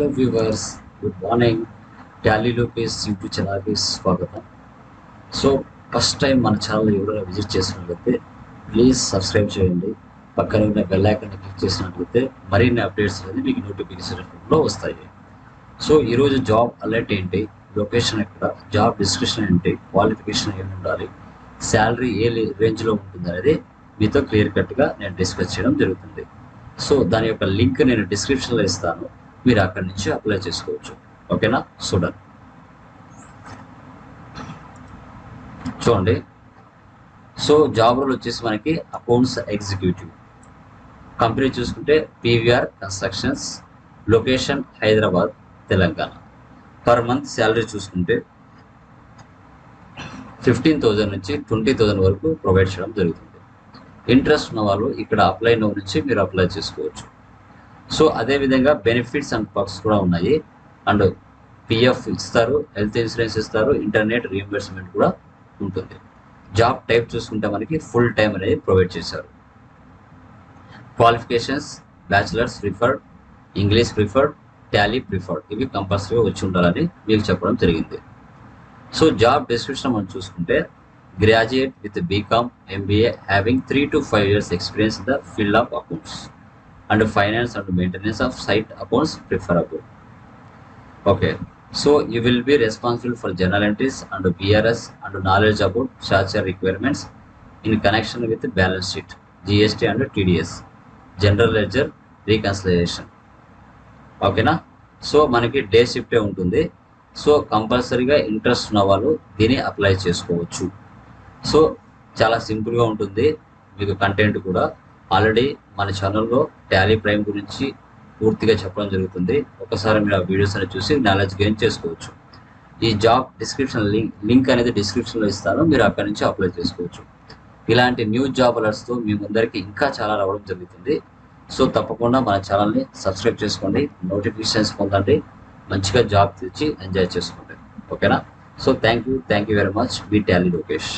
Hello viewers, good morning. Tally Lokesh YouTube ఛానల్కి స్వాగతం. So first time మన ఛానల్ ఎవరైనా విజిట్ చేసినట్లయితే ప్లీజ్ సబ్స్క్రైబ్ చేయండి. పక్కన ఉన్న బెల్ ఐకాన్ క్లిక్ చేసినట్లయితే మరిన్ని అప్డేట్స్ అనేది మీకు నోటిఫికేషన్ రూపంలో వస్తాయి. సో ఈరోజు జాబ్ అలర్ట్ ఏంటి, లొకేషన్ ఎక్కడ, జాబ్ డిస్క్రిప్షన్ ఏంటి, క్వాలిఫికేషన్ ఏమి ఉండాలి, శాలరీ ఏ రేంజ్లో ఉంటుంది అనేది మీతో క్లియర్ కట్గా నేను డిస్కస్ చేయడం జరుగుతుంది. సో దాని యొక్క లింక్ నేను డిస్క్రిప్షన్లో ఇస్తాను, మీరు అక్కడి నుంచి అప్లై చేసుకోవచ్చు. ఓకేనా? చూడండి. సో జాబ్ రోల్ వచ్చేసి మనకి అకౌంట్స్ ఎగ్జిక్యూటివ్. కంపెనీ చూసుకుంటే PVR constructions, location Hyderabad, Telangana. Per month salary చూసుకుంటే 15,000 నుంచి 20,000 వరకు ప్రొవైడ్ చేయడం జరుగుతుంది. ఇంట్రెస్ట్ ఉన్న వాళ్ళు ఇక్కడ అప్లై నో నుంచి మీరు అప్లై చేసుకోవచ్చు. సో అదేవిధంగా బెనిఫిట్స్ అండ్ పర్క్స్ కూడా ఉన్నాయి. అండ్ పిఎఫ్ ఇస్తారు, హెల్త్ ఇన్సూరెన్స్ ఇస్తారు, ఇంటర్నెట్ రీఎంబర్స్మెంట్ కూడా ఉంటుంది. జాబ్ టైప్ చూసుకుంటే మనకి ఫుల్ టైం అనేది ప్రొవైడ్ చేశారు. Qualifications bachelors preferred, English preferred, Tally preferred, ఇవి కంపల్సరీగా వచ్చి ఉండాలని మీకు చెప్పడం జరిగింది. సో జాబ్ డిస్క్రిప్షన్ మనం చూసుకుంటే graduate with BCom MBA having 3 to 5 years experience in the field of accounts and finance and maintenance of site accounts preferable. Okay, so you will be responsible for journal entries and PRS and knowledge about statutory requirements in connection with the balance sheet, GST and TDS, general ledger reconciliation. ఓకేనా? So మనకి day షిఫ్టే ఉంటుంది. So కంపల్సరీగా interest ఉన్న వాళ్ళు దీన్ని apply చేసుకోవచ్చు. So చాలా సింపుల్గా ఉంటుంది. మీకు కంటెంట్ కూడా ఆల్రెడీ మన ఛానల్లో టాలీ ప్రైమ్ గురించి పూర్తిగా చెప్పడం జరుగుతుంది. ఒకసారి మీరు ఆ వీడియోస్ అనేది చూసి నాలెడ్జ్ గెయిన్ చేసుకోవచ్చు. ఈ జాబ్ డిస్క్రిప్షన్ లింక్ అనేది డిస్క్రిప్షన్లో ఇస్తాను, మీరు అక్కడి నుంచి అప్లై చేసుకోవచ్చు. ఇలాంటి న్యూ జాబ్ అలర్ట్స్తో మీ ముందరికి ఇంకా చాలా రావడం జరుగుతుంది. సో తప్పకుండా మన ఛానల్ని సబ్స్క్రైబ్ చేసుకోండి, నోటిఫికేషన్స్ పొందండి, మంచిగా జాబ్ తెచ్చి ఎంజాయ్ చేసుకోండి. ఓకేనా? So thank you very much. Me Tally Lokesh.